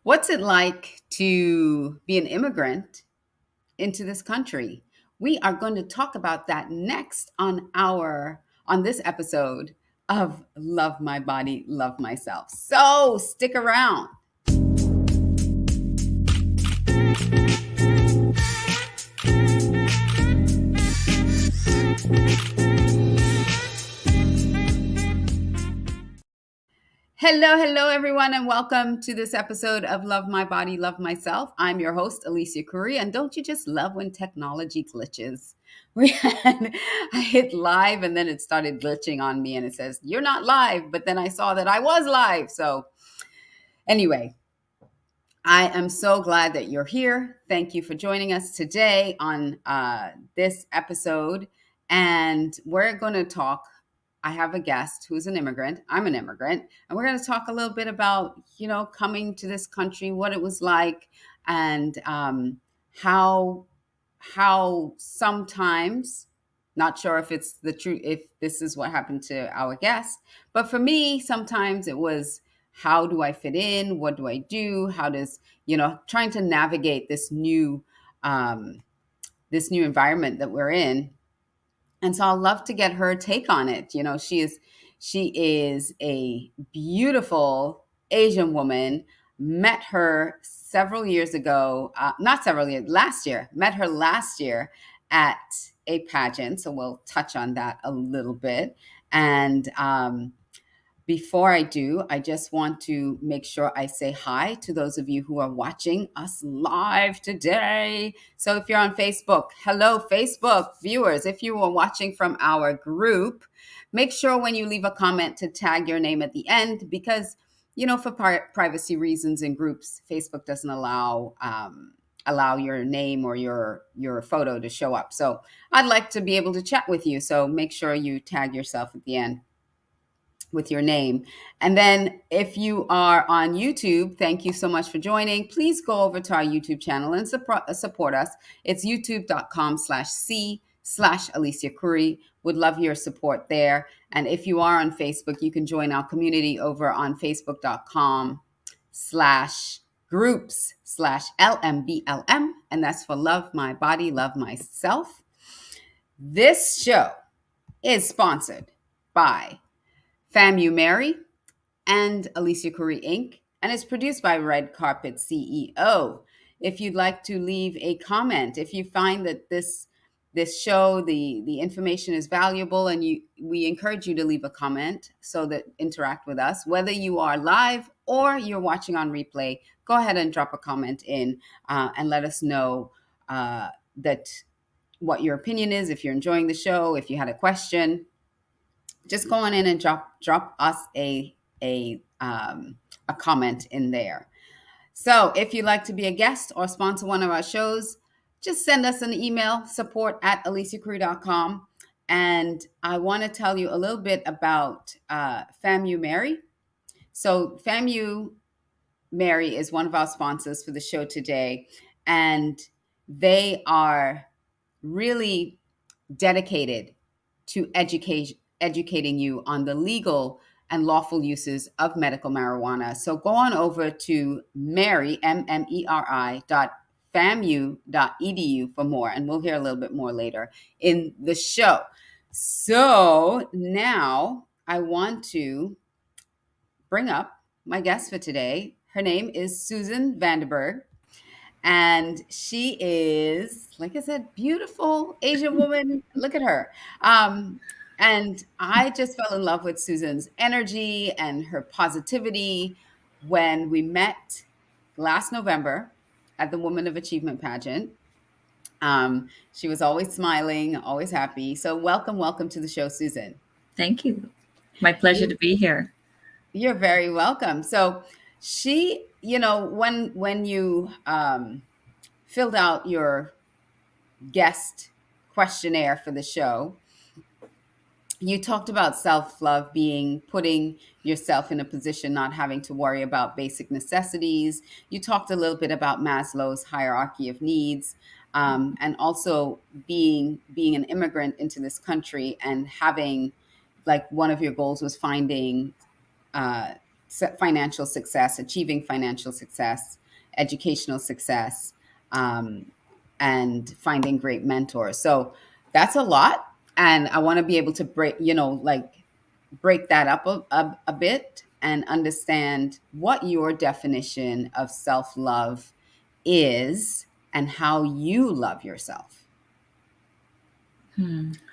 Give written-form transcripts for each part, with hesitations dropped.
What's it like to be an immigrant into this country? We are going to talk about that next on this episode of Love My Body, Love Myself. So, stick around. Hello, hello, everyone, and welcome to this episode of Love My Body, Love Myself. I'm your host, Alicia Couri, and don't you just love when technology glitches? I hit live and then it started glitching on me and it says, "You're not live," but then I saw that I was live. So, anyway, I am so glad that you're here. Thank you for joining us today on this episode. And we're going to talk. I have a guest who's an immigrant. I'm an immigrant. And we're going to talk a little bit about, coming to this country, what it was like, and how sometimes, not sure if it's the truth, if this is what happened to our guest, but for me, sometimes it was, how do I fit in? What do I do? How does, trying to navigate this new environment that we're in. And so I'll love to get her take on it. She is a beautiful Asian woman. Met her several years ago, not several years, last year. Met her last year at a pageant. So we'll touch on that a little bit. And before I do, I just want to make sure I say hi to those of you who are watching us live today. So if you're on Facebook, hello, Facebook viewers. If you are watching from our group, make sure when you leave a comment to tag your name at the end because, for privacy reasons in groups, Facebook doesn't allow your name or your photo to show up. So I'd like to be able to chat with you. So make sure you tag yourself at the end with your name. And then if you are on YouTube, thank you so much for joining. Please go over to our YouTube channel and support us. It's youtube.com/C/Alicia Couri. Would love your support there. And if you are on Facebook, you can join our community over on facebook.com/groups/LMBLM. And that's for Love My Body, Love Myself. This show is sponsored by FAMU Mary and Alicia Couri Inc. and it's produced by Red Carpet CEO. If you'd like to leave a comment, if you find that this show, the information is valuable, and we encourage you to leave a comment so that interact with us, whether you are live or you're watching on replay, go ahead and drop a comment in and let us know that what your opinion is, if you're enjoying the show, if you had a question. Just go on in and drop us a comment in there. So if you'd like to be a guest or sponsor one of our shows, just send us an email, support@aliciacouri.com. And I want to tell you a little bit about FAMU Mary. So FAMU Mary is one of our sponsors for the show today. And they are really dedicated to educating you on the legal and lawful uses of medical marijuana. So go on over to mary.famu.edu for more, and we'll hear a little bit more later in the show. So now I want to bring up my guest for today. Her name is Susan Vanderburgh. And she is, like I said, beautiful Asian woman. Look at her. And I just fell in love with Susan's energy and her positivity when we met last November at the Woman of Achievement pageant. She was always smiling, always happy. So welcome to the show, Susan. Thank you. My pleasure to be here. You're very welcome. So she, when you filled out your guest questionnaire for the show, you talked about self-love being putting yourself in a position not having to worry about basic necessities. You talked a little bit about Maslow's hierarchy of needs, and also being an immigrant into this country and having, like, one of your goals was finding financial success, achieving financial success, educational success, um, and finding great mentors. So that's a lot. And I want to be able to break that up a bit and understand what your definition of self love is and how you love yourself.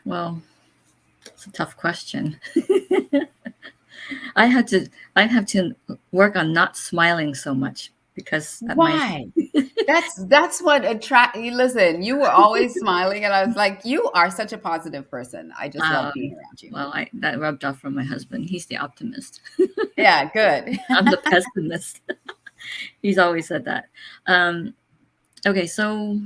Well, it's a tough question. I have to work on not smiling so much because at my Why? That's what attract you. Listen, you were always smiling, and I was like, you are such a positive person. I just love being around you. well, I that rubbed off from my husband. He's the optimist. Yeah, good. I'm the pessimist. He's always said that. Um, okay, so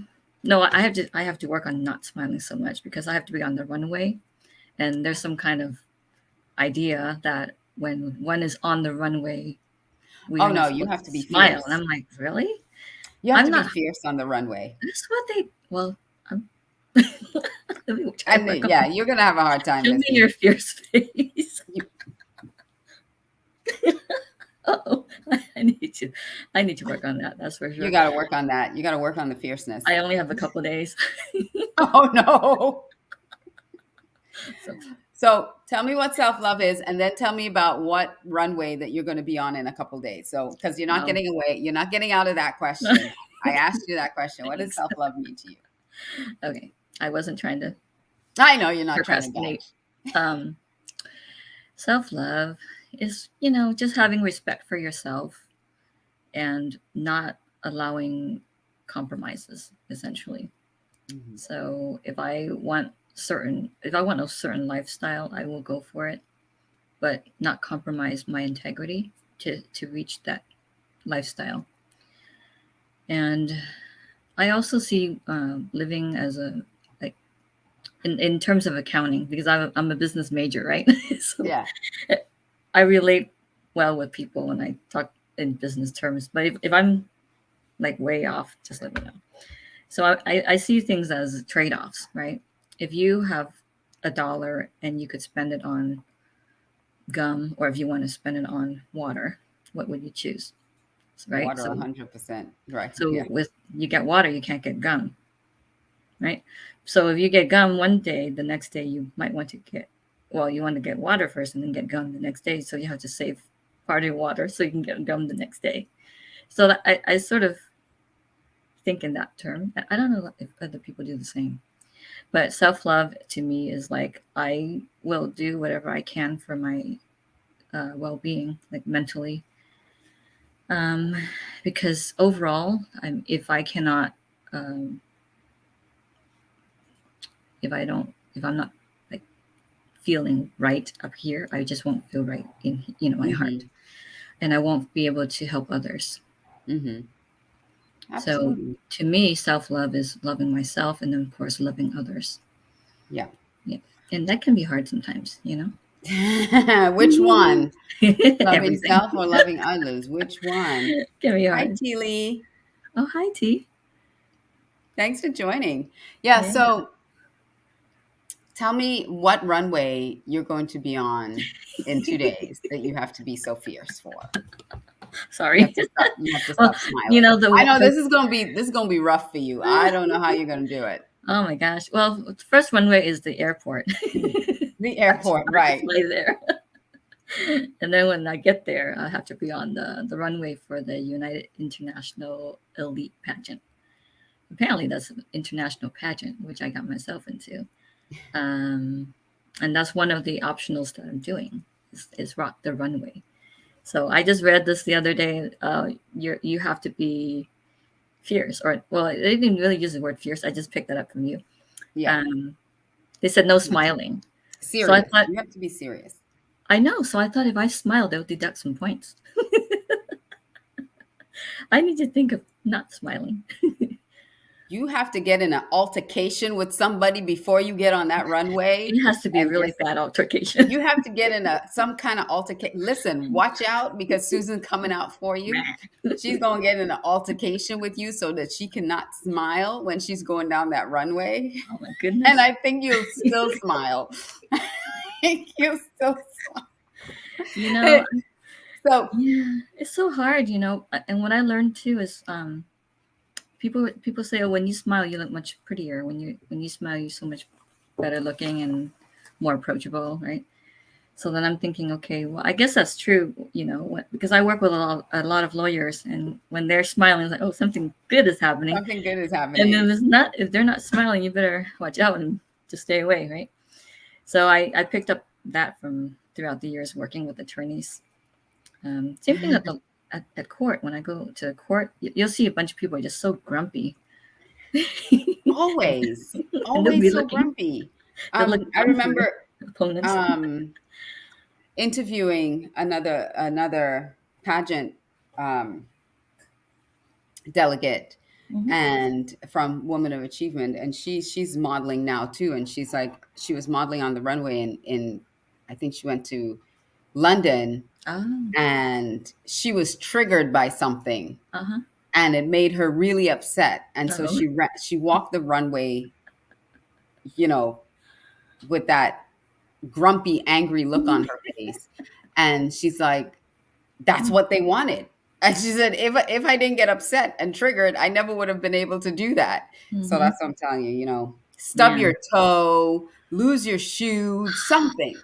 no, I have to work on not smiling so much because I have to be on the runway, and there's some kind of idea that when one is on the runway, we Oh are not no, you supposed have to to be smile. And fierce. I'm like, really? You have I'm to be not. fierce on the runway. That's what they. Well, I'm. Let me try to And work on. yeah, you're gonna have a hard time, Show me Missy. your fierce face. You, Oh, I need to. I need to work on that. That's for you sure. got to work on that. You got to work on the fierceness. I only have a couple days. Oh no. So, So tell me what self love is, and then tell me about what runway that you're going to be on in a couple days. So because you're not no. getting away, you're not getting out of that question. I asked you that question. What does Thanks. self love mean to you? Okay, I wasn't trying to I know you're not trying to procrastinate. dodge. Um, Self-love is, just having respect for yourself and not allowing compromises, essentially. Mhm. So if I want a certain lifestyle, I will go for it, but not compromise my integrity to reach that lifestyle. And I also see living as like in terms of accounting because I'm a business major, right? So Yeah. I relate well with people when I talk in business terms. But if I'm like way off, just let me know. So I see things as trade offs, right? If you have $1 and you could spend it on gum, or if you want to spend it on water, what would you choose? Right. Water So 100%. Right. so Yeah. with you get water, you can't get gum, right? So if you get gum one day, the next day you might want to you want to get water first and then get gum the next day. So you have to save part of your water so you can get gum the next day. So I sort of think in that term. I don't know if other people do the same, but self love to me is like I will do whatever I can for my well being, like mentally, um, because overall, if I cannot, um, if I'm not like feeling right up here, I just won't feel right in my heart, Mm-hmm. and I won't be able to help others. Mm-hmm. So Absolutely. to me, self love is loving myself, and then of course loving others. Yeah. Yeah, and that can be hard sometimes, Which one? Loving Everything self or loving others? Which one? can be Hi, hard. T. Lee. Oh, hi T. Thanks for joining. Yeah. Yeah. So tell me what runway you're going to be on in 2 days that you have to be so fierce for. Sorry. You have to Well, stop smiling. I know the this is gonna be rough for you. I don't know how you're gonna do it. oh my gosh. Well, the first one way is the airport. The I have airport, to right. fly there. And then when I get there, I have to be on the runway for the United International Elite Pageant. Apparently, that's an international pageant, which I got myself into. Um, and that's one of the optionals that I'm doing is rock the runway. So I just read this the other day. You have to be fierce, or well, they didn't really use the word fierce. I just picked that up from you. Yeah. Um, they said no smiling. So I Serious. thought You have to be serious. I know. So I thought if I smiled, they would deduct some points. I need to think of not smiling. You have to get in an altercation with somebody before you get on that runway It has to be a and really just bad altercation. you have to get in some kind of altercation. Listen, watch out because Susan's coming out for you. She's going to get in an altercation with you so that she cannot smile when she's going down that runway. Oh my And goodness. I think you'll still smile. I think you'll still You know, smile. So Yeah, it's so hard, you know. And what I learned too is people say, oh, when you smile you look much prettier. When you smile you're so much better looking and more approachable, right? So then I'm thinking, okay, well, I guess that's true, you know, because I work with a lot of lawyers, and when they're smiling, it's like, oh, something good is happening. something good is And then happening. if they're not smiling, you better watch out and just stay away, right? So I picked up that from throughout the years working with attorneys. Same thing at court. When I go to court, you'll see a bunch of people are just so grumpy, and, Always, and they'll be always so looking, grumpy. they're looking I fun for your remember opponents. um, interviewing another pageant um, delegate, Hmm. and from Woman of Achievement, and she's modeling now too, and she's like, she was modeling on the runway in I think she went to London, Oh, and she was triggered by something, uh-huh. and it made her really upset, and so Oh, she walked the runway, you know, with that grumpy, angry look on her face, and she's like, that's what they wanted. And she said, if I didn't get upset and triggered, I never would have been able to do that. So mm-hmm. that's what I'm telling you, stub Yeah. your toe, lose your shoe, something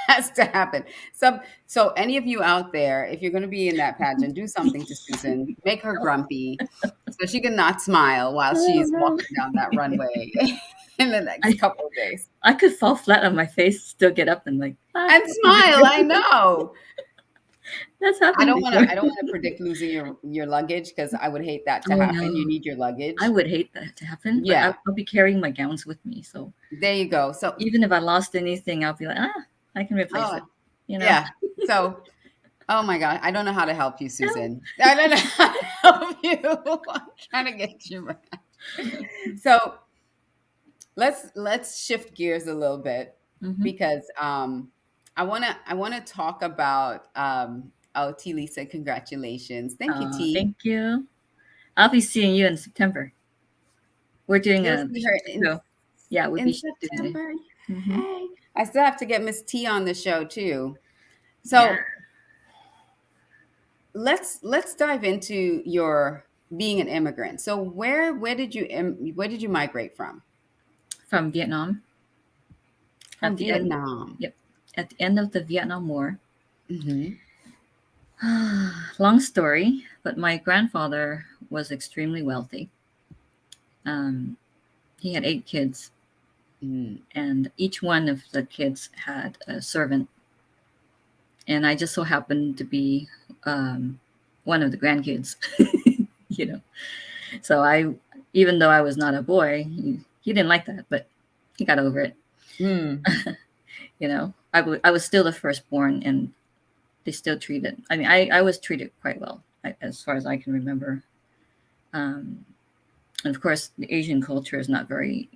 has to happen. So any of you out there, if you're going to be in that pageant, do something to Susan, make her grumpy so she can not smile while Oh she's no. walking down that runway in the next I couple of days. I could fall flat on my face, still get up and like, And smile, I know. that's happened before. I don't wanna predict losing your luggage, because I would hate that to Oh happen. You no. need your I luggage. would hate that to happen, but Yeah, I'll be carrying my gowns with me. So there you go. So even if I lost anything, I'll be like, I can replace oh, it. You know? yeah. So, oh my god, I don't know how to help you, Susan. I don't know how to help you. I'm trying to get you right. So, let's shift gears a little bit, Mm-hmm. because, I wanna talk about, oh, T. Lisa, congratulations. Thank you, T. Thank you. I'll be seeing you in September. We're doing You'll a see her show. Yeah, we'll in be doing it. September. Hmm. Hey, I still have to get Miss T on the show too. Yeah. So let's dive into your being an immigrant. So where did you migrate from? From Vietnam. From At the end. Vietnam. Yep. At the end of the Vietnam War. Hmm. Long story, but my grandfather was extremely wealthy. Um, he had 8 kids, Mm. and each one of the kids had a servant. And I just so happened to be one of the grandkids, you know. So even though I was not a boy, he didn't like that, but he got over it. Mm. You know, I was still the firstborn, and they still treated. I mean, I was treated quite well, as far as I can remember. Um, and of course, the Asian culture is not really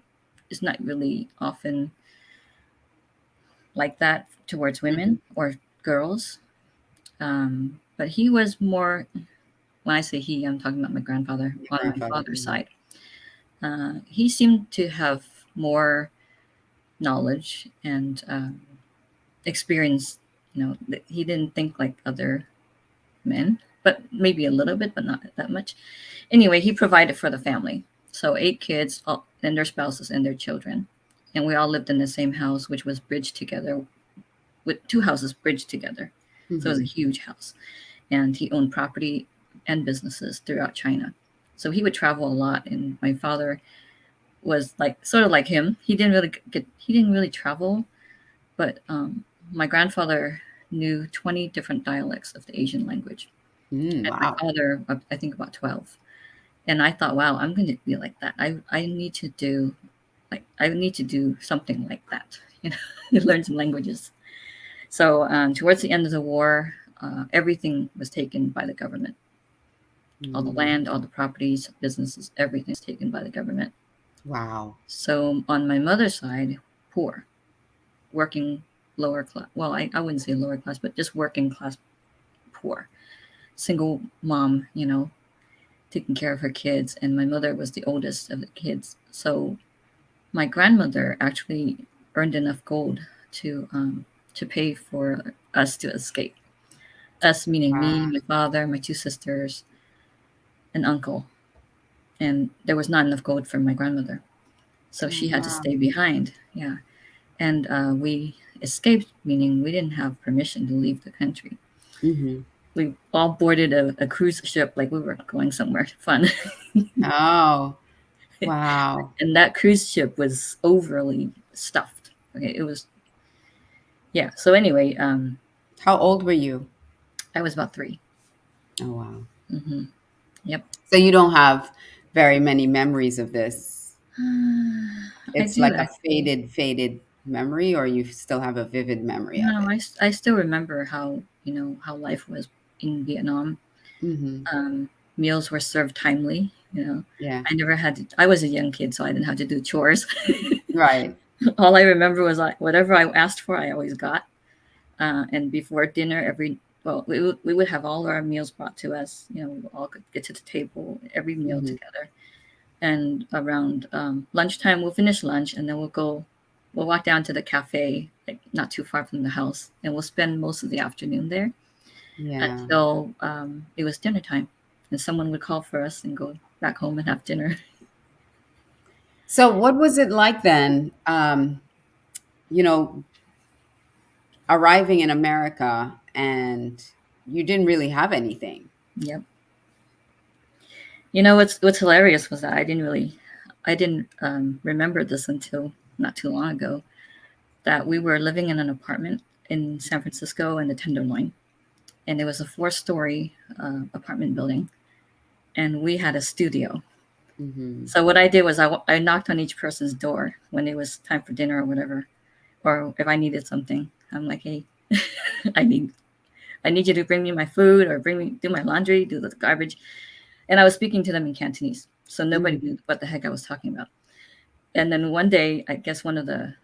often like that towards Mhm. women or girls. But he was more. When I say he, I'm talking about my grandfather Your on my grandfather. father's Mhm. side. He seemed to have more knowledge and experience. You know, he didn't think like other men, but maybe a little bit, but not that much. Anyway, he provided for the family. So 8 kids, and their spouses and their children. And we all lived in the same house, which was bridged together with 2 houses bridged together. So it was a Mhm. huge house. And he owned property and businesses throughout China. So he would travel a lot. And my father was like sort of like him. He didn't really travel, but my grandfather knew 20 different dialects of the Asian language. Mm, And my wow. father, I think about 12. And I thought, wow, I'm going to be like that. I need to do something like that, you know, learn some languages. So towards the end of the war, everything was taken by the government. All the Mm. land, all the properties, businesses, everything was taken by the government. Wow. So on my mother's side, poor, working lower class. Well, I wouldn't say lower class, but just working class poor. Single mom, you know, taking care of her kids. And my mother was the oldest of the kids. So my grandmother actually earned enough gold to pay for us to escape. Us meaning me, Wow. my father, my two sisters, an uncle. And there was not enough gold for my grandmother. So Oh, she had to wow. stay behind. Yeah. And we escaped, meaning we didn't have permission to leave the country. Hmm. We all boarded a cruise ship like we were going somewhere fun. Oh, wow. And that cruise ship was overly stuffed. Okay. It was, yeah. So anyway, How old were you? I was about 3. Oh, wow. Hmm. Yep. So you don't have very many memories of this. I It's do like a actually. faded memory, or you still have a vivid memory of No, it? I still remember how, how life was in Vietnam. Hmm. Meals were served timely. Yeah. I never had to, I was a young kid, so I didn't have to do chores. Right. All I remember was like whatever I asked for, I always got. And before dinner, we would have all our meals brought to us. We all could get to the table, every meal Hmm. together. And around lunchtime, we'll finish lunch, and then we'll walk down to the cafe, like not too far from the house, and we'll spend most of the afternoon there Yeah. until it was dinner time, and someone would call for us and go back home and have dinner. So what was it like then? You know, arriving in America and you didn't really have anything. Yep. What's hilarious was that I didn't remember this until not too long ago, that we were living in an apartment in San Francisco in the Tenderloin, and it was a 4-story apartment building, and we had a studio. Hmm. So what I did was I knocked on each person's door when it was time for dinner or whatever, or if I needed something. I'm like, hey, I need I need you to bring me my food or do my laundry, do the garbage. And I was speaking to them in Cantonese, so nobody Hmm. knew what the heck I was talking about. And then one day, I guess one of the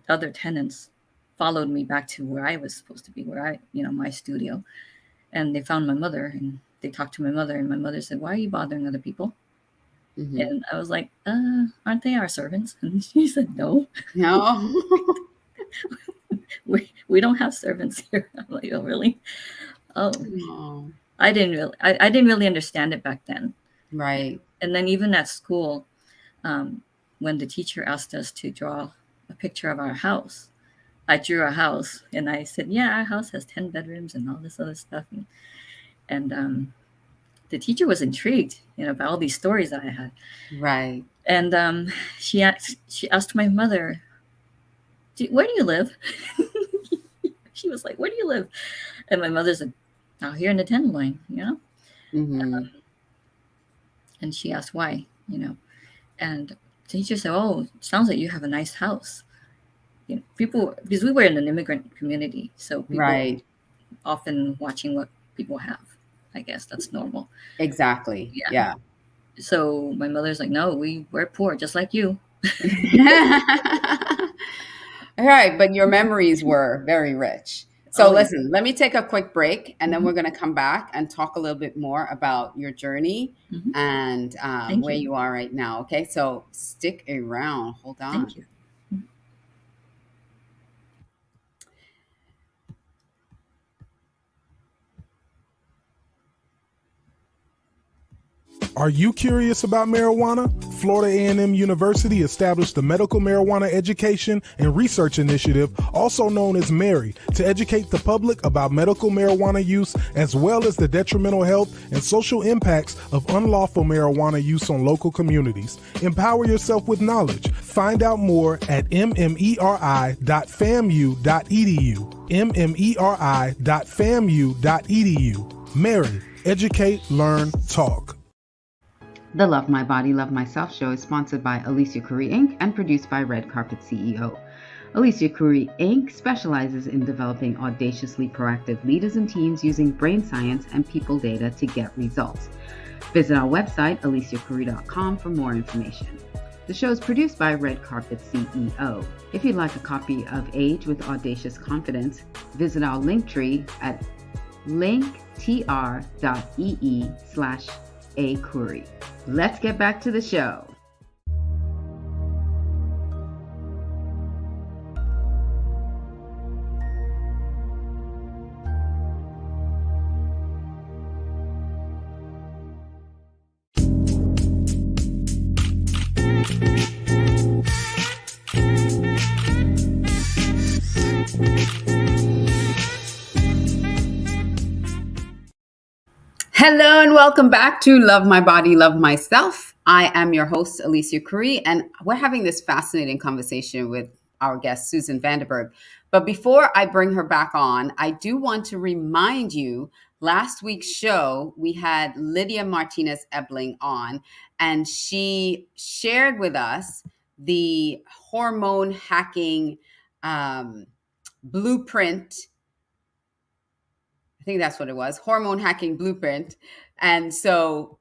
other tenants followed me back to where I was supposed to be, my studio, and they found my mother and they talked to my mother, and my mother said, "Why are you bothering other people?" Hmm. And I was like, "Aren't they our servants?" And she said, "No, No. we don't have servants here." I'm like, "Oh, really?" Oh, Oh, I didn't really understand it back then. right. And then even at school, um, when the teacher asked us to draw a picture of our house, I drew a house and I said, "Yeah, our house has 10 bedrooms and all this other stuff." And the teacher was intrigued, about all these stories that I had. Right. And she asked my mother, "Where do you live?" She was like, "Where do you live?" And my mother said, "Out here in the Tenderloin." Hmm. And she asked why, And the teacher said, "Oh, sounds like you have a nice house." People, because we were in an immigrant community, so people Right. often watching what people have. I guess that's normal. Exactly. Yeah. Yeah. So my mother's like, "No, we're poor, just like you." All right, but your memories were very rich. So Oh yeah. listen, let me take a quick break and then Hmm. we're going to come back and talk a little bit more about your journey Hmm. and Thank where you. you are right now. Okay, so stick around. Hold Thank on. you. Are you curious about marijuana? Florida A&M University established the Medical Marijuana Education and Research Initiative, also known as MARY, to educate the public about medical marijuana use as well as the detrimental health and social impacts of unlawful marijuana use on local communities. Empower yourself with knowledge. Find out more at mmeri.famu.edu. mmeri.famu.edu. MARY. Educate, learn, talk. The Love My Body, Love Myself show is sponsored by Alicia Couri Inc. and produced by Red Carpet CEO. Alicia Couri Inc. specializes in developing audaciously proactive leaders and teams using brain science and people data to get results. Visit our website, aliciacouri.com, for more information. The show is produced by Red Carpet CEO. If you'd like a copy of Age with Audacious Confidence, visit our link tree at linktr.ee/acoury. Let's get back to the show. Hello and welcome back to Love My Body, Love Myself. I am your host, Alicia Couri, and we're having this fascinating conversation with our guest, Susan Vanderburgh. But before I bring her back on, I do want to remind you, last week's show, we had Lydia Martinez Ebling on, and she shared with us the hormone hacking blueprint. I think that's what it was, hormone hacking blueprint. And so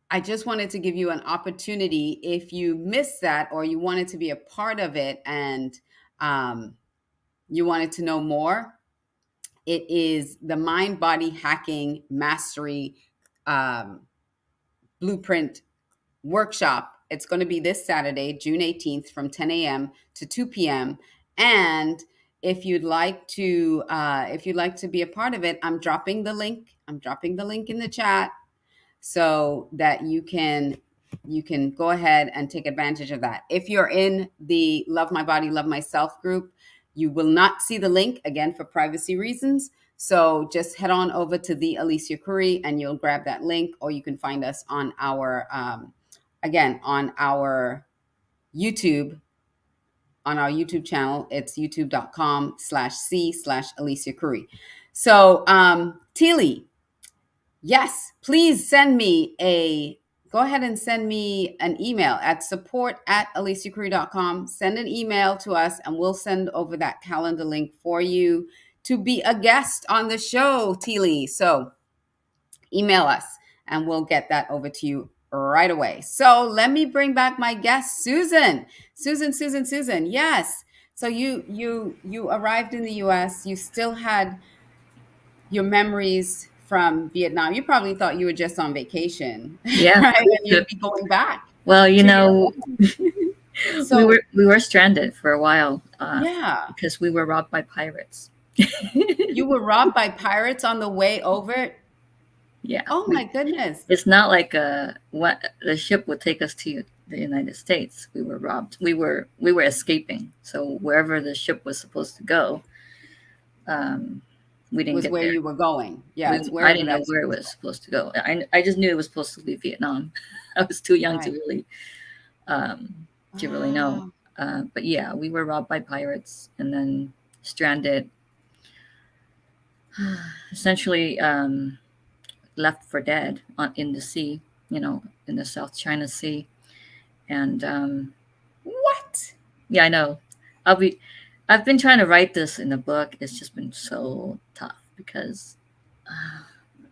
I just wanted to give you an opportunity if you missed that or you wanted to be a part of it and you wanted to know more. It is the Mind Body Hacking Mastery Blueprint Workshop. It's going to be this Saturday, June 18th from 10 a.m. to 2 p.m. And if you'd like to be a part of it, I'm dropping the link. I'm dropping the link in the chat so that you can go ahead and take advantage of that. If you're in the Love My Body, Love Myself group, you will not see the link, again, for privacy reasons. So just head on over to the Alicia Couri and you'll grab that link, or you can find us on our, again, on our YouTube channel. It's youtube.com/c/Alicia Couri. So, Teely, yes, please go ahead and send me an email at support@aliciacouri.com. Send an email to us and we'll send over that calendar link for you to be a guest on the show, Teely. So email us and we'll get that over to you right away. So let me bring back my guest, Susan. Susan. Yes. So you arrived in the US. You still had your memories from Vietnam. You probably thought you were just on vacation, Yeah. right? And you'd be going back. Well, So we were stranded for a while. Yeah. Because we were robbed by pirates. You were robbed by pirates on the way over? Yeah. Oh my goodness. It's not like the ship would take us to the United States. We were robbed. We were escaping. So wherever the ship was supposed to go, we didn't was get where there. you were going. Yeah, I didn't know where it was supposed to go. I just knew it was supposed to be Vietnam. I was too young to really know. But yeah, we were robbed by pirates and then stranded. Essentially left for dead in the sea, in the South China Sea. And what? Yeah, I know. I've been trying to write this in a book. It's just been so tough because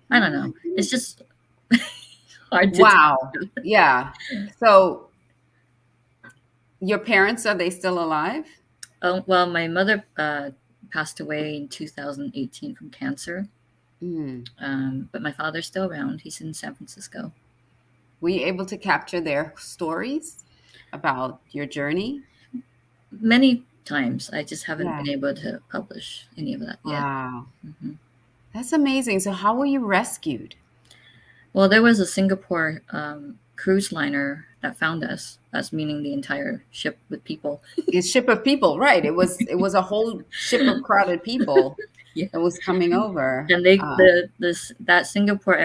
I don't know. It's just hard to Yeah. So your parents, are they still alive? Oh, well, my mother passed away in 2018 from cancer. But my father's still around. He's in San Francisco. Were you able to capture their stories about your journey? Many times. I just haven't been able to publish any of that yet. Wow. Mm-hmm. That's amazing. So how were you rescued? Well, there was a Singapore cruise liner that found us, meaning the entire ship with people. A ship of people, right. It was a whole ship of crowded people. Yeah. That was coming over, and that Singapore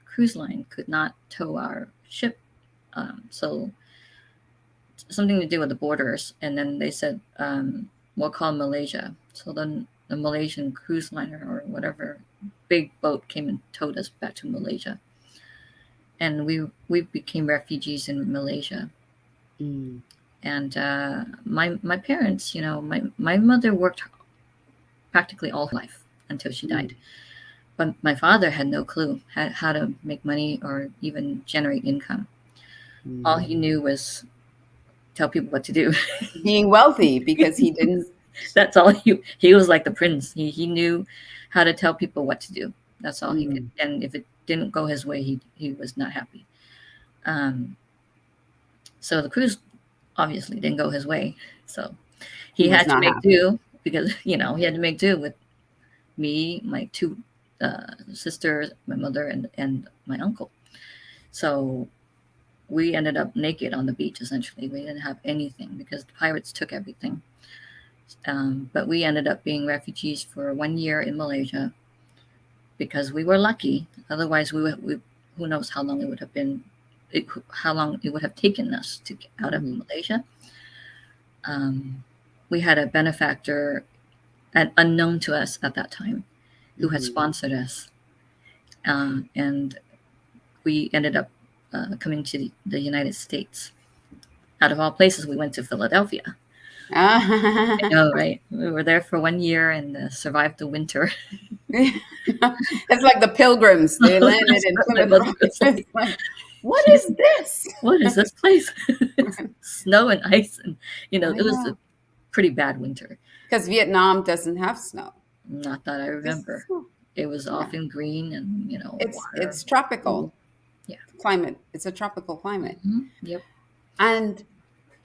cruise line could not tow our ship, so something to do with the borders. And then they said, we'll call Malaysia. So then the Malaysian cruise liner or whatever big boat came and towed us back to Malaysia, and we became refugees in Malaysia. And my parents, my mother worked practically all her life until she died. But my father had no clue how to make money or even generate income. All he knew was tell people what to do. Being wealthy, because he didn't. That's all he was like the prince. He knew how to tell people what to do. That's all he could. And if it didn't go his way, he was not happy. So the cruise obviously didn't go his way. So he had to make do, because he had to make do with me, my two sisters, my mother, and my uncle. So we ended up naked on the beach. Essentially, we didn't have anything because the pirates took everything. But we ended up being refugees for 1 year in Malaysia because we were lucky. Otherwise, who knows how long it would have been, how long it would have taken us to get out of Mhm. Malaysia. We had a benefactor, and unknown to us at that time, who had Mhm. sponsored us, and we ended up coming to the United States. Out of all places, we went to Philadelphia. I Ah. know, right? We were there for 1 year and survived the winter. It's like the Pilgrims. They landed That's in what my Plymouth mother Rock. was It's like. like, what She's, is this? what is this place? Snow and ice, and I it was a know. pretty bad winter. Because Vietnam doesn't have snow. Not that I Just remember. It was yeah. often green and water. It's tropical Yeah. climate. It's a tropical climate. Yep. And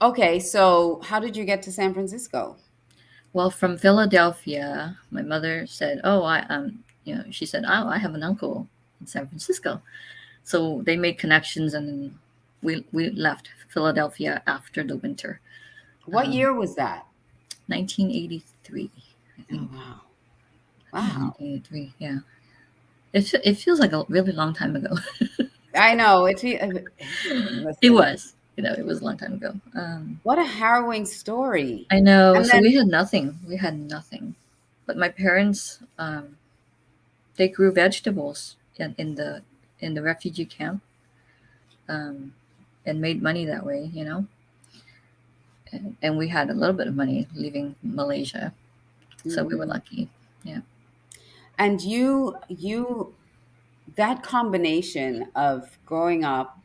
okay, so how did you get to San Francisco? Well, from Philadelphia, my mother said, "Oh, she said, "Oh, I have an uncle in San Francisco." So they made connections, and we left Philadelphia after the winter, What year was that? 1983, I Oh think. wow. Yeah, Wow. 1983. Yeah, it feels like a really long time ago. I know. It Listen, was, it was a long time ago. what a harrowing story. I know. And So then we had nothing. We had nothing. But my parents, they grew vegetables in the refugee camp, um, and made money that way. And we had a little bit of money leaving Malaysia, so we were mhm. lucky. Yeah. And you that combination of growing up,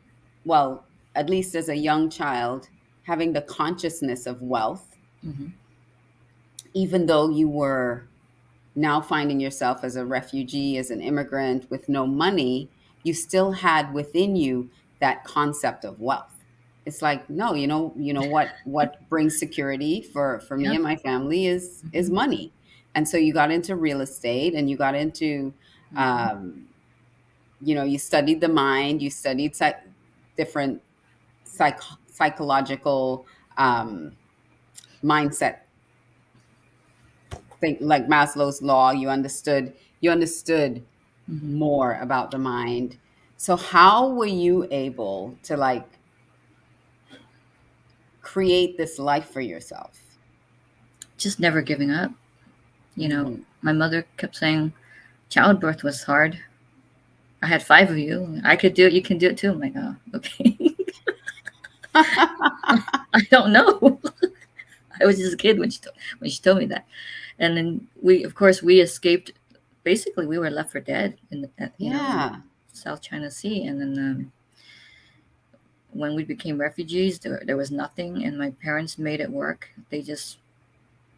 well, at least as a young child, having the consciousness of wealth, Hmm. even though you were now finding yourself as a refugee, as an immigrant with no money, you still had within you that concept of wealth. It's like, no, what brings security for me Yeah. and my family is Hmm. money. And so you got into real estate and you got into Hmm. um, you studied the mind, you studied different psychological mindset thing, like Maslow's law. You understood Hmm. more about the mind. So how were you able to like create this life for yourself? Just never giving up. Hmm. My mother kept saying childbirth was hard. I had 5 of you. I could do it. You can do it too. I'm like, oh, okay. I don't know. I was just a kid when she told me that. And then of course, we escaped. Basically, we were left for dead in Yeah. South China Sea. And then when we became refugees, there was nothing, and my parents made it work. Whatever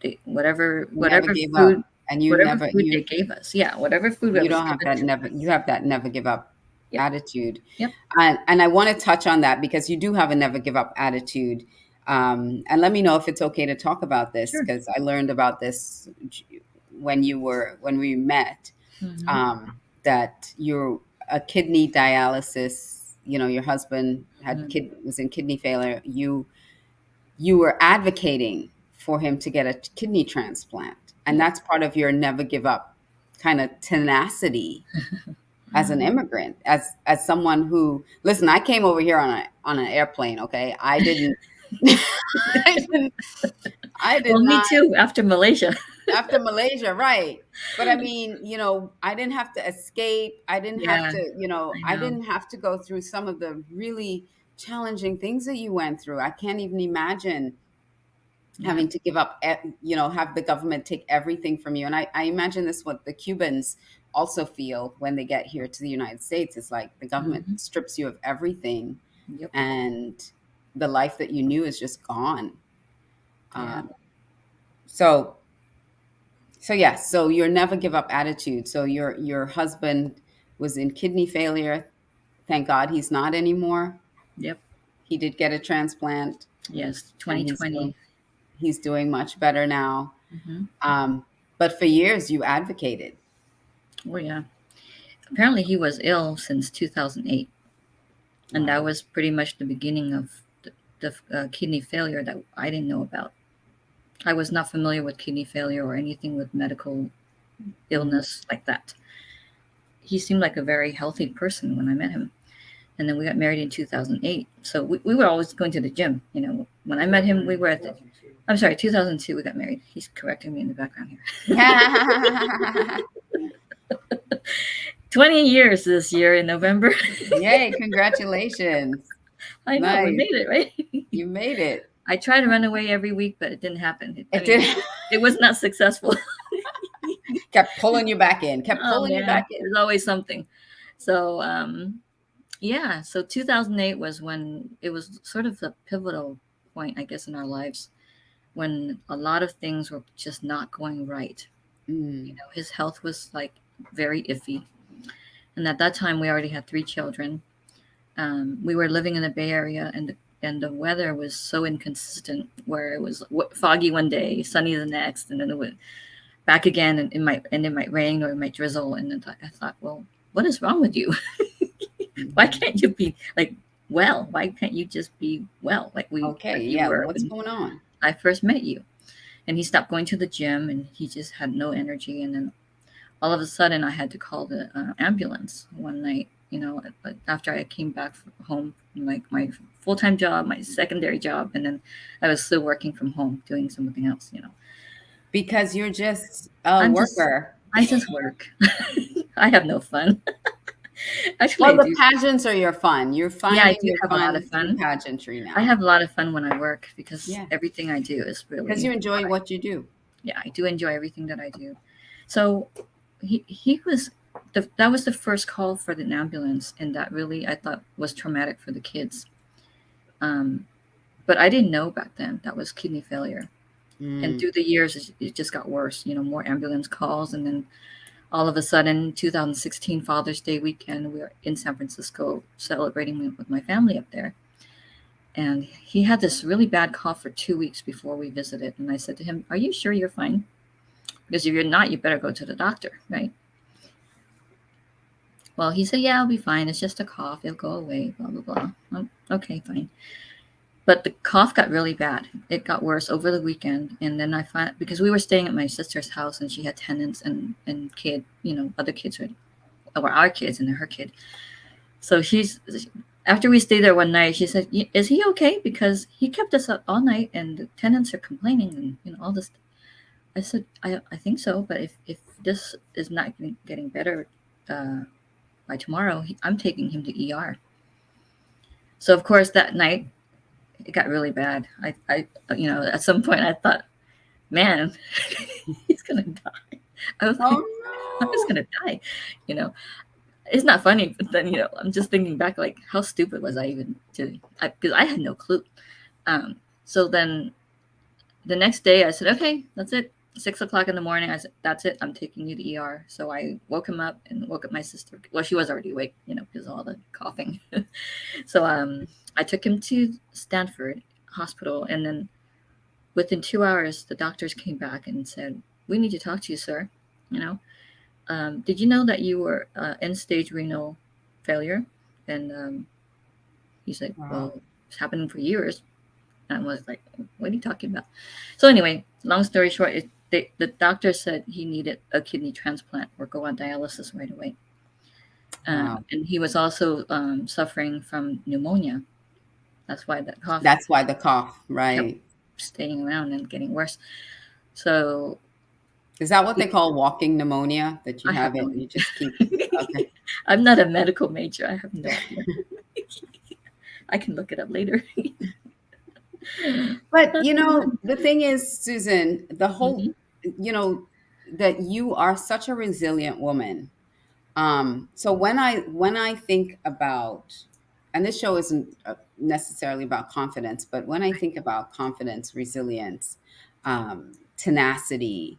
You never whatever gave food up, and whatever food they gave us. Yeah, whatever food that you was don't have given that to never you us. have that never give up Yep. attitude. Yep. And I want to touch on that because you do have a never give up attitude. And let me know if it's okay to talk about this Sure. because I learned about this when we met. Hmm. That you're a kidney dialysis. Your husband was in kidney failure. You were advocating for him to get a kidney transplant, and Yep. that's part of your never give up kind of tenacity as an immigrant, as someone who, listen, I came over here on an airplane. Okay, I didn't. I didn't. I did Well, me not. too. After Malaysia. After Malaysia, right? But I mean, I didn't have to escape. I didn't have Yeah, to, I I know. didn't have to go through some of the really challenging things that you went through. I can't even imagine Yeah. having to give up, have the government take everything from you. And I imagine this what the Cubans also feel when they get here to the United States. It's like the government Hmm. strips you of everything, Yep. and the life that you knew is just gone. Yeah. Um, so so yes, so your never give up attitude. So your husband was in kidney failure. Thank God he's not anymore. Yep. He did get a transplant, Yes. and 2020. he's doing much better now. Hmm. But for years you advocated. Oh yeah. Apparently, he was ill since 2008, and that Wow. was pretty much the beginning of the kidney failure that I didn't know about. I was not familiar with kidney failure or anything with medical illness like that. He seemed like a very healthy person when I met him. And then we got married in 2008. So we were always going to the gym. You know, when I met him, we were at the, I'm sorry, 2002 we got married. He's correcting me in the background here. 20 years this year in November. Yay, congratulations. I know, we made it, right? You made it. I tried to run away every week, but it didn't happen. It was not successful. Kept pulling you back in. Kept pulling you back in. There's always something. So, yeah. So 2008 was when it was sort of a pivotal point, I guess, in our lives, when a lot of things were just not going right. You know, his health was like very iffy. And at that time, we already had 3 children. We were living in the Bay Area, and the weather was so inconsistent, where it was foggy one day, sunny the next, and then it would back again, and it might rain or it might drizzle. And then I thought, well, what is wrong with you? Why can't you be like well? Why can't you just be well? Like we were what's going on? I first met you. And he stopped going to the gym, and he just had no energy. And then all of a sudden, I had to call the ambulance one night, you know, after I came back home from like my full-time job, my secondary job, and then I was still working from home doing something else, you know. Because you're just a worker. I just work. I have no fun. Actually, well, the pageants are your fun. You're finding I do have a lot of fun. Pageantry now. I have a lot of fun when I work because everything I do is really because you enjoy what you do. Yeah, I do enjoy everything that I do. So he was that was the first call for the ambulance, and that really I thought was traumatic for the kids. But I didn't know back then that was kidney failure. And through the years, it just got worse. You know, more ambulance calls, and then all of a sudden, 2016 Father's Day weekend, we were in San Francisco celebrating with my family up there. And he had this really bad cough for 2 weeks before we visited. And I said to him, "Are you sure you're fine? Because if you're not, you better go to the doctor, right?" Well, he said, "Yeah, I'll be fine. It's just a cough. It'll go away, blah, blah, blah." Oh, okay, fine. But the cough got really bad. It got worse over the weekend. And then I found, because we were staying at my sister's house and she had tenants and kid, you know, other kids were our kids and her kid. So after we stayed there one night, she said, "Is he okay? Because he kept us up all night and the tenants are complaining and, you know, all this." I said, I think so. But if this is not getting better by tomorrow, I'm taking him to ER. So, of course, that night, it got really bad. I you know, at some point I thought, man, he's going to die. I was like, I'm just going to die. You know, it's not funny, but then, you know, I'm just thinking back, like, how stupid was I even because I had no clue. So then the next day I said, okay, that's it. 6:00 in the morning. I said, "That's it. I'm taking you to ER." So I woke him up and woke up my sister. Well, she was already awake, you know, because of all the coughing. So I took him to Stanford Hospital, and then within 2 hours, the doctors came back and said, "We need to talk to you, sir. You know, did you know that you were end-stage renal failure?" And he said, "Wow. Well, it's happening for years." And I was like, "What are you talking about?" So anyway, long story short, the doctor said he needed a kidney transplant or go on dialysis right away. Wow. And he was also suffering from pneumonia. That's why the cough. That's why the cough, right? Staying around and getting worse. So, is that what they call walking pneumonia? That you have it and you just keep. Okay. I'm not a medical major. I have no idea. I can look it up later. But, you know, the thing is, Susan, the whole, you know, that you are such a resilient woman. So when I think about, and this show isn't necessarily about confidence, but when I think about confidence, resilience, tenacity,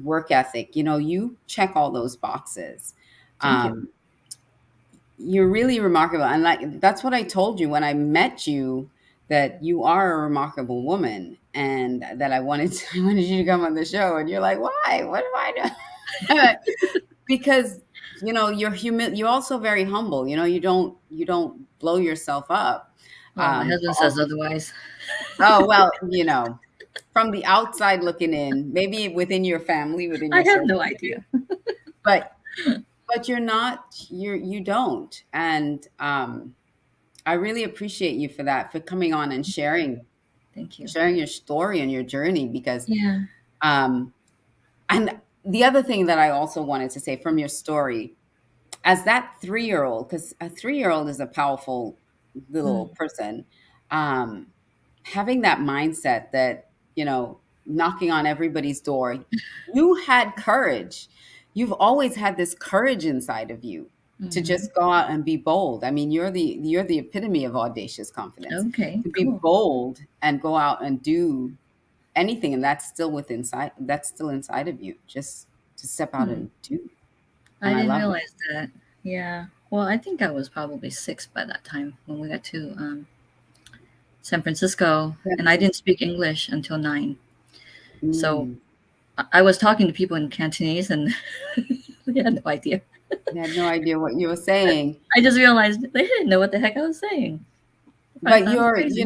work ethic, you know, you check all those boxes. You're really remarkable. And like, that's what I told you when I met you, that you are a remarkable woman, and that I wanted you to come on the show. And you're like, why? What have I done? Because, you know, you're also very humble. You know, you don't blow yourself up. Well, my husband says otherwise. Oh, well, you know, from the outside looking in, maybe within your family, within I your have circle, no idea. but you're not, you don't. And I really appreciate you for that, for coming on and Thank you. sharing your story and your journey, because Yeah. um and the other thing that I also wanted to say from your story, as that 3-year-old, because a 3-year-old is a powerful little Mm. person, um, having that mindset that, knocking on everybody's door, you had courage. You've always had this courage inside of you to Hmm. just go out and be bold. I mean, you're the epitome of audacious confidence. Okay, To be cool. bold and go out and do anything, and that's still inside of you, just to step out Hmm. and do. I And I didn't love it. realize that. Yeah. Well, I think I was probably 6 by that time when we got to San Francisco, San and I didn't Francisco. speak English until 9. So Mm. I was talking to people in Cantonese, and they had no idea. I had no idea what you were saying. I just realized they didn't know what the heck I was saying. I But sounded crazy.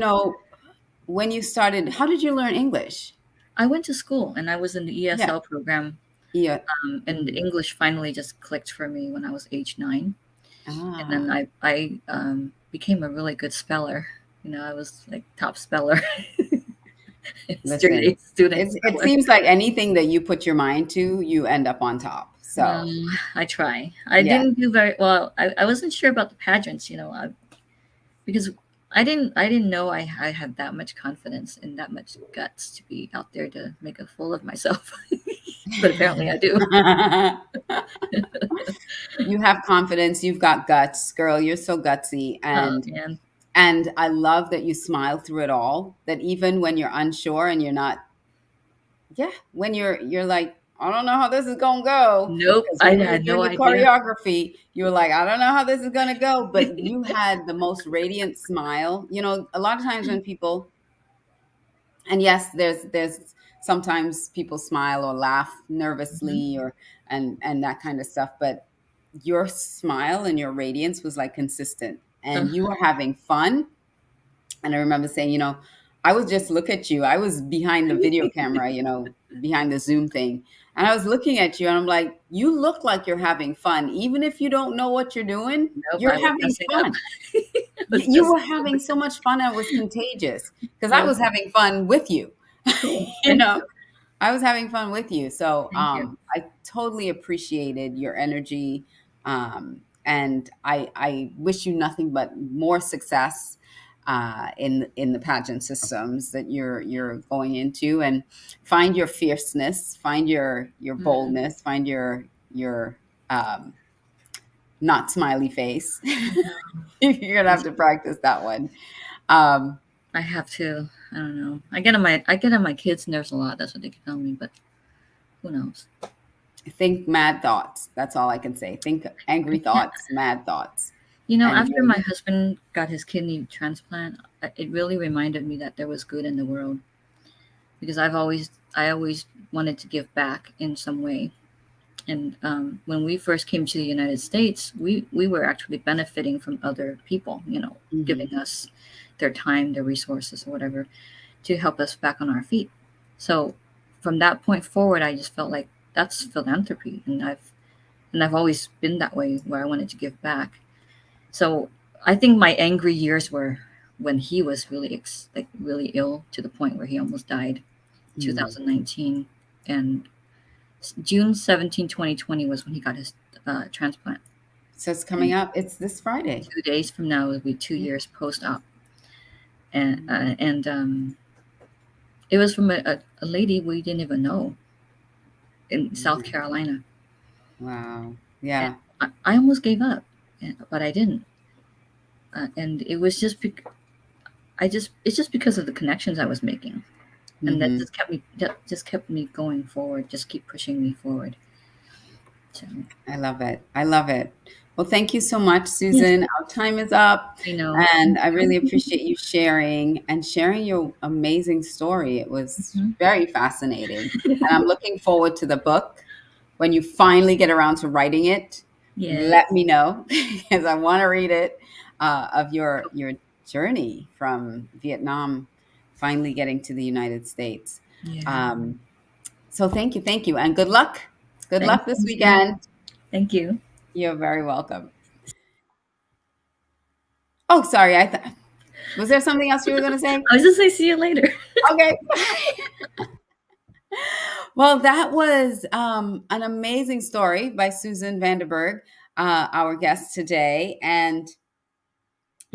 when you started, how did you learn English? I went to school, and I was in the Yeah. ESL program, Yeah. and Mhm. English finally just clicked for me when I was age 9. And then Ah, I became a really good speller. I was like top speller, straight A listen, student it speller. seems like anything that you put your mind to, you end up on top. So, I try. I yeah. didn't do very well. I wasn't sure about the pageants, because I didn't know I had that much confidence and that much guts to be out there to make a fool of myself. But apparently I do. You have confidence, you've got guts, girl. You're so gutsy, Oh and man. I love that you smile through it all. That even when you're unsure and you're not, yeah, when you're like, I don't know how this is gonna go. Nope. Because I when you were had doing no your idea. choreography, you were like, I don't know how this is gonna go. But you had the most radiant smile. A lot of times when people, and yes, there's sometimes people smile or laugh Mhm. nervously, or and that kind of stuff, but your smile and your radiance was like consistent, Uh, and you were having fun. And I remember saying, I would just look at you. I was behind the video camera, behind the Zoom thing. And I was looking at you and I'm like, you look like you're having fun. Even if you don't know what you're doing, nope. you're I was having messing up. fun. I was You were messing up. having so much fun. And it was contagious because I was Okay. having fun with you. Cool. you Thank know, you. I was having fun with you. So Thank you. I totally appreciated your energy. And I wish you nothing but more success in the pageant systems that you're going into, and find your fierceness, find your Mm. boldness, find your um, not smiley face. You're gonna have to practice that one. Um, I have to. I don't know. I get on my kids' nerves a lot. That's what they tell me. But who knows? think mad thoughts. That's all I can say. Think I angry can't. thoughts, mad thoughts, and After you'll. my husband got his kidney transplant, it really reminded me that there was good in the world, because I always wanted to give back in some way. And when we first came to the United States, we were actually benefiting from other people, Mhm. giving us their time, their resources, or whatever, to help us back on our feet. So from that point forward, I just felt like that's philanthropy, and I've always been that way, where I wanted to give back. So I think my angry years were when he was really like really ill, to the point where he almost died, Mm. 2019. And June 17, 2020 was when he got his transplant. So it's coming And up. It's this Friday. 2 days from now will be 2 years post-op. And it was from a lady we didn't even know in South Mhm. Carolina. Wow. And Yeah. I almost gave up, but I didn't. And it was just it's just because of the connections I was making, and Hmm. that just kept me going forward, just keep pushing me forward. So I love it. I love it. Well, thank you so much, yes, Susan. Our time is up, I know. and Thank I really you. appreciate you sharing your amazing story. It was Mhm. very fascinating, and I'm looking forward to the book. When you finally get around to writing it, let Yes. me know because I want to read it, of your journey from Vietnam finally getting to the United States. Yeah. So thank you, and good luck. Good luck this Thank you. weekend. Thank you. You're very welcome. Oh, sorry. Was there something else you were going to say? I was just saying, see you later. Okay. Well, that was an amazing story by Susan Vanderburgh, our guest today. And,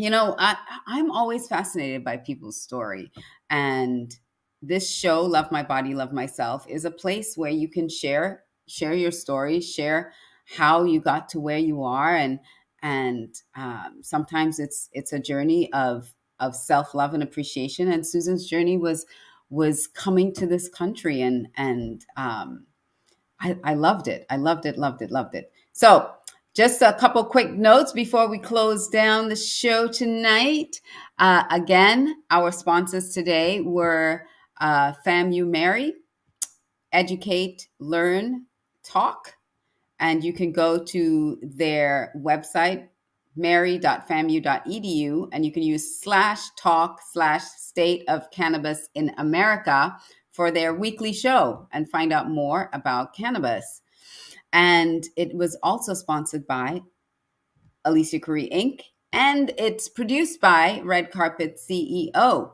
I'm always fascinated by people's story. And this show, Love My Body, Love Myself, is a place where you can share your story, share how you got to where you are. And sometimes it's a journey of self-love and appreciation. And Susan's journey was coming to this country, and I loved it. I loved it. So just a couple quick notes before we close down the show tonight. Again, our sponsors today were FAMU Mary, Educate, Learn, Talk. And you can go to their website, mary.famu.edu, and you can use /talk/State of Cannabis in America for their weekly show and find out more about cannabis. And it was also sponsored by Alicia Couri Inc., and it's produced by Red Carpet CEO.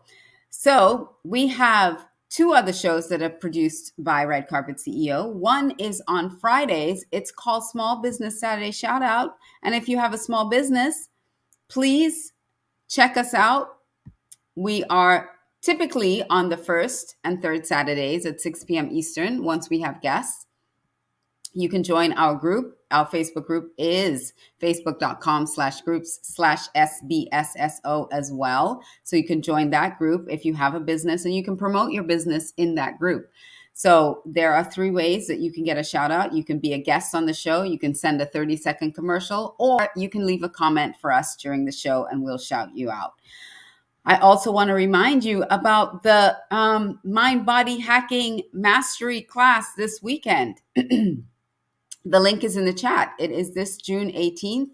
So we have two other shows that are produced by Red Carpet CEO. One is on Fridays. It's called Small Business Saturday Shout Out. And if you have a small business, please check us out. We are typically on the first and third Saturdays at 6 p.m. Eastern once we have guests. You can join our group. Our Facebook group is facebook.com/groups/SBSSO as well. So you can join that group if you have a business, and you can promote your business in that group. So there are 3 ways that you can get a shout out. You can be a guest on the show. You can send a 30-second commercial, or you can leave a comment for us during the show and we'll shout you out. I also want to remind you about the Mind Body Hacking Mastery class this weekend. The link is in the chat. It is this June 18th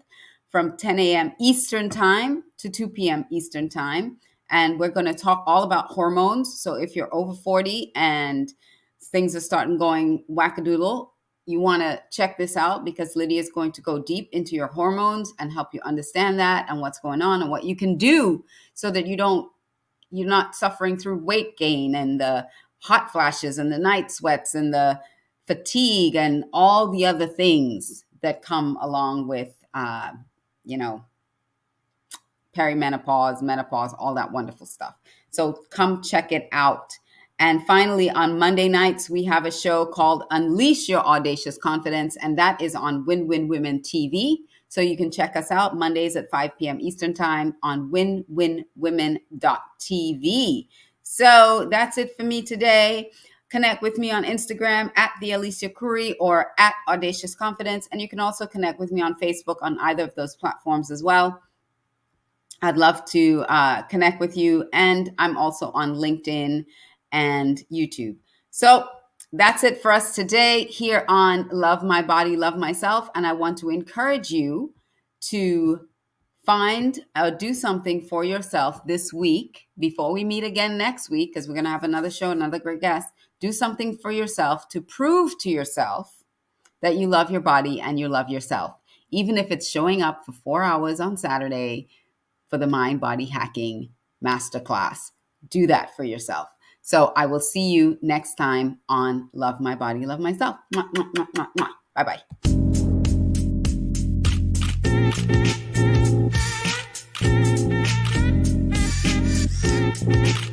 from 10 a.m. Eastern Time to 2 p.m. Eastern Time. And we're going to talk all about hormones. So if you're over 40 and things are starting going wackadoodle, you want to check this out, because Lydia is going to go deep into your hormones and help you understand that and what's going on and what you can do so that you're not suffering through weight gain and the hot flashes and the night sweats and the fatigue and all the other things that come along with, perimenopause, menopause, all that wonderful stuff. So come check it out. And finally, on Monday nights, we have a show called Unleash Your Audacious Confidence, and that is on Win Win Women TV. So you can check us out Mondays at 5 p.m. Eastern Time on winwinwomen.tv. So that's it for me today. Connect with me on Instagram at the Alicia Couri or at Audacious Confidence. And you can also connect with me on Facebook on either of those platforms as well. I'd love to connect with you. And I'm also on LinkedIn and YouTube. So that's it for us today here on Love My Body, Love Myself. And I want to encourage you to find or do something for yourself this week before we meet again next week, because we're going to have another show, another great guest. Do something for yourself to prove to yourself that you love your body and you love yourself, even if it's showing up for 4 hours on Saturday for the Mind Body Hacking Masterclass. Do that for yourself. So I will see you next time on Love My Body, Love Myself. Mwah, mwah, mwah, mwah, mwah. Bye-bye.